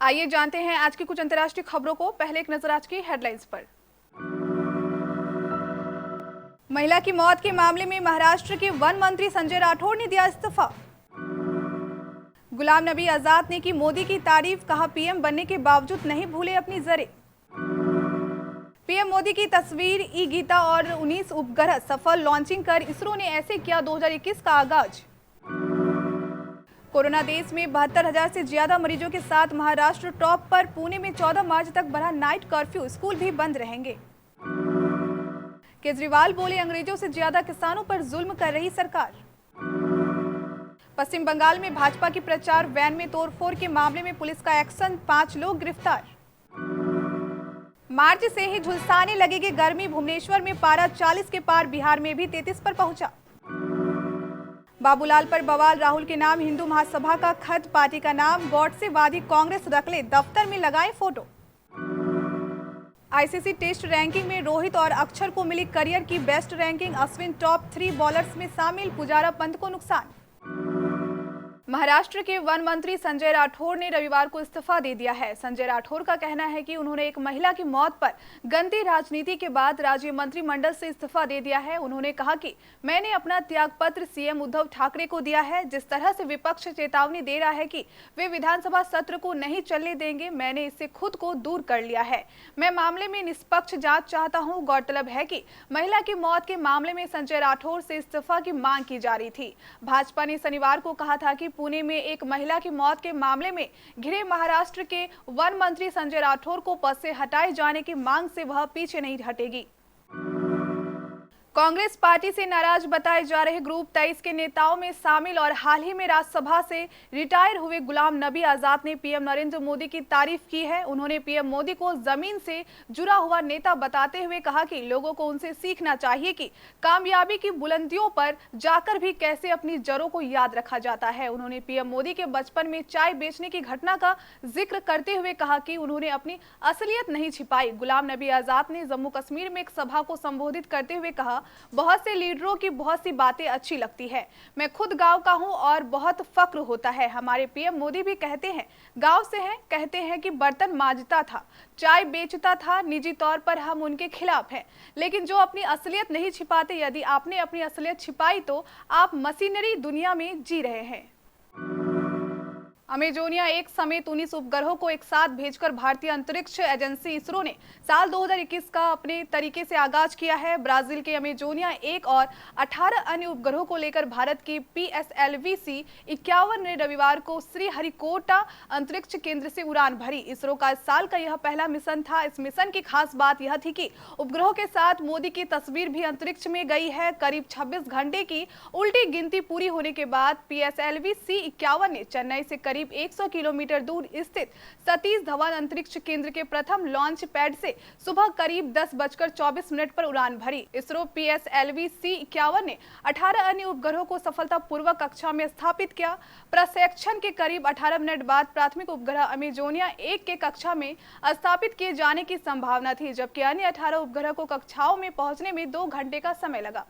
आइए जानते हैं आज की कुछ अंतर्राष्ट्रीय खबरों को। पहले एक नजर आज की हेडलाइंस पर। महिला की मौत के मामले में महाराष्ट्र के वन मंत्री संजय राठौड़ ने दिया इस्तीफा। गुलाम नबी आजाद ने की मोदी की तारीफ, कहा पीएम बनने के बावजूद नहीं भूले अपनी जड़ें। पीएम मोदी की तस्वीर ई गीता और 19 उपग्रह सफल लॉन्चिंग कर इसरो ने ऐसे किया 2021 का आगाज। कोरोना देश में 72,000 से ज्यादा मरीजों के साथ महाराष्ट्र टॉप पर। पुणे में 14 मार्च तक बढ़ा नाइट कर्फ्यू, स्कूल भी बंद रहेंगे। केजरीवाल बोले अंग्रेजों से ज्यादा किसानों पर जुल्म कर रही सरकार। पश्चिम बंगाल में भाजपा की प्रचार वैन में तोड़फोड़ के मामले में पुलिस का एक्शन, 5 लोग गिरफ्तार। मार्च से ही झुलसाने लगेगी गर्मी, भुवनेश्वर में पारा 40 के पार, बिहार में भी 33 पर पहुंचा। बाबूलाल पर बवाल, राहुल के नाम हिंदू महासभा का खत, पार्टी का नाम गॉडसेवादी कांग्रेस रख ले, दफ्तर में लगाए फोटो। आईसीसी टेस्ट रैंकिंग में रोहित और अक्षर को मिली करियर की best ranking, Ashwin top 3 bowlers में शामिल, पुजारा पंत को नुकसान। महाराष्ट्र के वन मंत्री संजय राठौड़ ने रविवार को इस्तीफा दे दिया है। संजय राठौड़ का कहना है कि उन्होंने एक महिला की मौत पर गंदी राजनीति के बाद राज्य मंत्रिमंडल से इस्तीफा दे दिया है। उन्होंने कहा कि मैंने अपना त्यागपत्र सीएम उद्धव ठाकरे को दिया है। जिस तरह से विपक्ष चेतावनी दे रहा है कि वे विधानसभा सत्र को नहीं चलने देंगे, मैंने इससे खुद को दूर कर लिया है। मैं मामले में निष्पक्ष जांच चाहता हूं। गौरतलब है कि महिला की मौत के मामले में संजय राठौड़ से इस्तीफा की मांग की जा रही थी। भाजपा ने शनिवार को कहा था कि पुणे में एक महिला की मौत के मामले में घिरे महाराष्ट्र के वन मंत्री संजय राठौड़ को पद से हटाए जाने की मांग से वह पीछे नहीं हटेगी। कांग्रेस पार्टी से नाराज बताए जा रहे ग्रुप 23 के नेताओं में शामिल और हाल ही में राज्यसभा से रिटायर हुए गुलाम नबी आजाद ने पीएम नरेंद्र मोदी की तारीफ की है। उन्होंने पीएम मोदी को जमीन से जुड़ा हुआ नेता बताते हुए कहा कि लोगों को उनसे सीखना चाहिए कि कामयाबी की बुलंदियों पर जाकर भी कैसे अपनी जड़ों को याद रखा जाता है। उन्होंने पीएम मोदी के बचपन में चाय बेचने की घटना का जिक्र करते हुए कहा कि उन्होंने अपनी असलियत नहीं छिपाई। गुलाम नबी आजाद ने जम्मू कश्मीर में एक सभा को संबोधित करते हुए कहा, बहुत से लीडरों की बहुत सी बातें अच्छी लगती है। मैं खुद गांव का हूं और बहुत फक्र होता है। हमारे पीएम मोदी भी कहते हैं, गांव से हैं, कहते हैं कि बर्तन मांजता था, चाय बेचता था। निजी तौर पर हम उनके खिलाफ हैं, लेकिन जो अपनी असलियत नहीं छिपाते, यदि आपने अपनी असलियत छिपाई तो आप मशीनरी दुनिया में जी रहे हैं। अमेजोनिया 1 समेत 19 उपग्रहों को एक साथ भेजकर भारतीय अंतरिक्ष एजेंसी इसरो ने साल 2021 का अपने तरीके से आगाज किया है। ब्राजील के अमेजोनिया 1 और 18 अन्य उपग्रहों को लेकर भारत की PSLV-C-51 ने रविवार को श्रीहरिकोटा अंतरिक्ष केंद्र से उड़ान भरी। इसरो का इस साल का यह पहला मिशन था। इस मिशन की खास बात यह थी कि उपग्रहों के साथ मोदी की तस्वीर भी अंतरिक्ष में गई है। करीब 26 घंटे की उल्टी गिनती पूरी होने के बाद PSLV-C-51 ने चेन्नई से करीब 100 किलोमीटर दूर स्थित सतीश धवन अंतरिक्ष केंद्र के प्रथम लॉन्च पैड से सुबह करीब 10:24 पर उड़ान भरी। इसरो PSLV-C-51 ने 18 अन्य उपग्रहों को सफलतापूर्वक कक्षा में स्थापित किया। प्रक्षेपण के करीब 18 मिनट बाद प्राथमिक उपग्रह अमेजोनिया 1 के कक्षा में स्थापित किए जाने की संभावना थी, जबकि अन्य 18 उपग्रह को कक्षाओं में पहुंचने में 2 घंटे का समय लगा।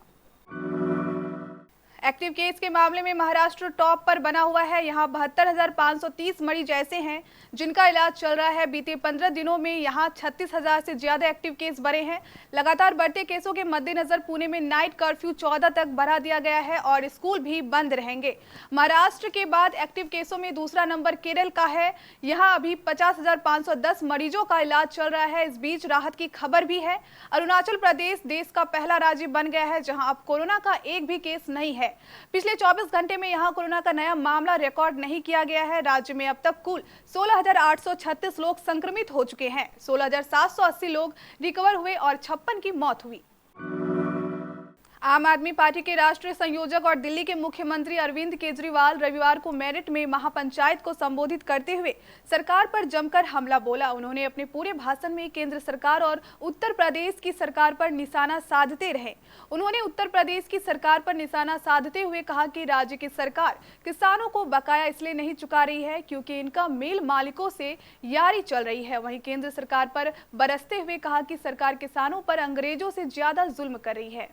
एक्टिव केस के मामले में महाराष्ट्र टॉप पर बना हुआ है। यहां 72,530 मरीज ऐसे हैं जिनका इलाज चल रहा है। बीते 15 दिनों में यहां 36,000 से ज्यादा एक्टिव केस बढ़े हैं। लगातार बढ़ते केसों के मद्देनजर पुणे में नाइट कर्फ्यू 14 तक बढ़ा दिया गया है और स्कूल भी बंद रहेंगे। महाराष्ट्र के बाद एक्टिव केसों में दूसरा नंबर केरल का है। यहां अभी 50,510 मरीजों का इलाज चल रहा है। इस बीच राहत की खबर भी है। अरुणाचल प्रदेश देश का पहला राज्य बन गया है जहां अब कोरोना का एक भी केस नहीं है। पिछले 24 घंटे में यहां कोरोना का नया मामला रिकॉर्ड नहीं किया गया है। राज्य में अब तक कुल 16,836 लोग संक्रमित हो चुके हैं। 16,780 लोग रिकवर हुए और 56 की मौत हुई। आम आदमी पार्टी के राष्ट्रीय संयोजक और दिल्ली के मुख्यमंत्री अरविंद केजरीवाल रविवार को मेरठ में महापंचायत को संबोधित करते हुए सरकार पर जमकर हमला बोला। उन्होंने अपने पूरे भाषण में केंद्र सरकार और उत्तर प्रदेश की सरकार पर निशाना साधते रहे। उन्होंने उत्तर प्रदेश की सरकार पर निशाना साधते हुए कहा कि राज्य की सरकार किसानों को बकाया इसलिए नहीं चुका रही है क्योंकि इनका मिल मालिकों से यारी चल रही है। वहीं केंद्र सरकार पर बरसते हुए कहा कि सरकार किसानों पर अंग्रेजों से ज्यादा जुल्म कर रही है।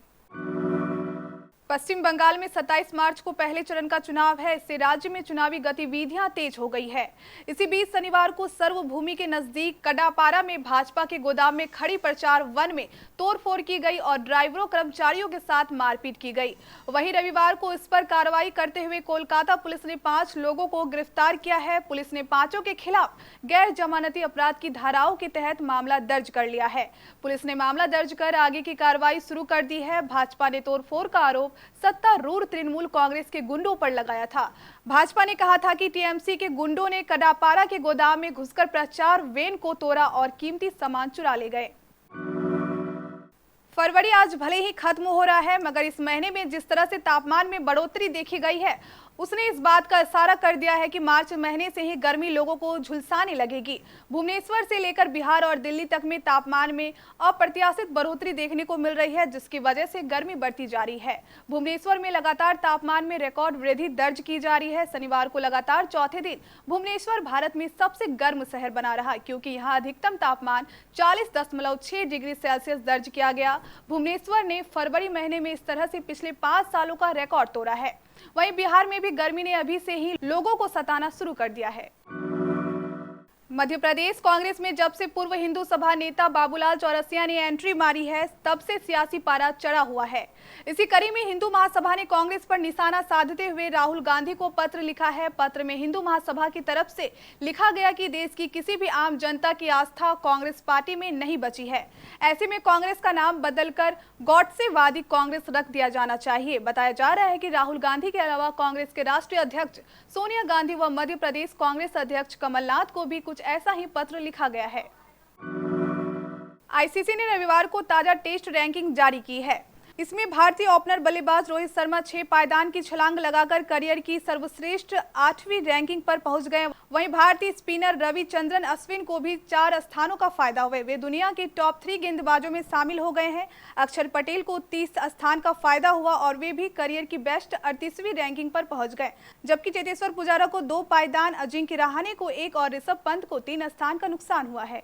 पश्चिम बंगाल में 27 मार्च को पहले चरण का चुनाव है। इससे राज्य में चुनावी गतिविधियां तेज हो गई है। इसी बीच शनिवार को सर्वभूमि के नजदीक कडापारा में भाजपा के गोदाम में खड़ी प्रचार वन में तोड़फोड़ की गई और ड्राइवरों कर्मचारियों के साथ मारपीट की गई। वहीं रविवार को इस पर कार्रवाई करते हुए कोलकाता पुलिस ने 5 लोगों को गिरफ्तार किया है। पुलिस ने पांचों के खिलाफ गैर जमानती अपराध की धाराओं के तहत मामला दर्ज कर लिया है। पुलिस ने मामला दर्ज कर आगे की कार्रवाई शुरू कर दी है। भाजपा ने तोड़फोड़ का आरोप सत्तारूढ़ तृणमूल कांग्रेस के गुंडों पर लगाया था। भाजपा ने कहा था कि टीएमसी के गुंडों ने कडापारा के गोदाम में घुसकर प्रचार वैन को तोड़ा और कीमती सामान चुरा ले गए। फरवरी आज भले ही खत्म हो रहा है, मगर इस महीने में जिस तरह से तापमान में बढ़ोतरी देखी गई है उसने इस बात का इशारा कर दिया है कि मार्च महीने से ही गर्मी लोगों को झुलसाने लगेगी। भुवनेश्वर से लेकर बिहार और दिल्ली तक में तापमान में अप्रत्याशित बढ़ोतरी देखने को मिल रही है, जिसकी वजह से गर्मी बढ़ती जा रही है। भुवनेश्वर में लगातार तापमान में रिकॉर्ड वृद्धि दर्ज की जा रही है। शनिवार को लगातार चौथे दिन भुवनेश्वर भारत में सबसे गर्म शहर बना रहा, क्योंकि यहाँ अधिकतम तापमान 40.6 डिग्री सेल्सियस दर्ज किया गया। भुवनेश्वर ने फरवरी महीने में इस तरह से पिछले 5 सालों का रिकॉर्ड तोड़ा है। वहीं बिहार में भी गर्मी ने अभी से ही लोगों को सताना शुरू कर दिया है। मध्य प्रदेश कांग्रेस में जब से पूर्व हिंदू सभा नेता बाबूलाल चौरसिया ने एंट्री मारी है, तब से सियासी पारा चढ़ा हुआ है। इसी कड़ी में हिंदू महासभा ने कांग्रेस पर निशाना साधते हुए राहुल गांधी को पत्र लिखा है। पत्र में हिंदू महासभा की तरफ से लिखा गया कि देश की किसी भी आम जनता की आस्था कांग्रेस पार्टी में नहीं बची है। ऐसे में कांग्रेस का नाम बदलकर गॉडसेवादी कांग्रेस रख दिया जाना चाहिए। बताया जा रहा है कि राहुल गांधी के अलावा कांग्रेस के राष्ट्रीय अध्यक्ष सोनिया गांधी व मध्य प्रदेश कांग्रेस अध्यक्ष कमलनाथ को भी कुछ ऐसा ही पत्र लिखा गया है। आईसीसी ने रविवार को ताजा टेस्ट रैंकिंग जारी की है। इसमें भारतीय ओपनर बल्लेबाज रोहित शर्मा 6 पायदान की छलांग लगाकर करियर की सर्वश्रेष्ठ 8वीं रैंकिंग पर पहुंच गए। वहीं भारतीय स्पिनर रविचंद्रन अश्विन को भी 4 स्थानों का फायदा हुआ। वे दुनिया के टॉप 3 गेंदबाजों में शामिल हो गए हैं। अक्षर पटेल को 30 स्थान का फायदा हुआ और वे भी करियर की बेस्ट 38वीं रैंकिंग पर पहुंच गए, जबकि चेतेश्वर पुजारा को 2 पायदान, अजिंक्य रहाणे को 1 और ऋषभ पंत को 3 स्थान का नुकसान हुआ है।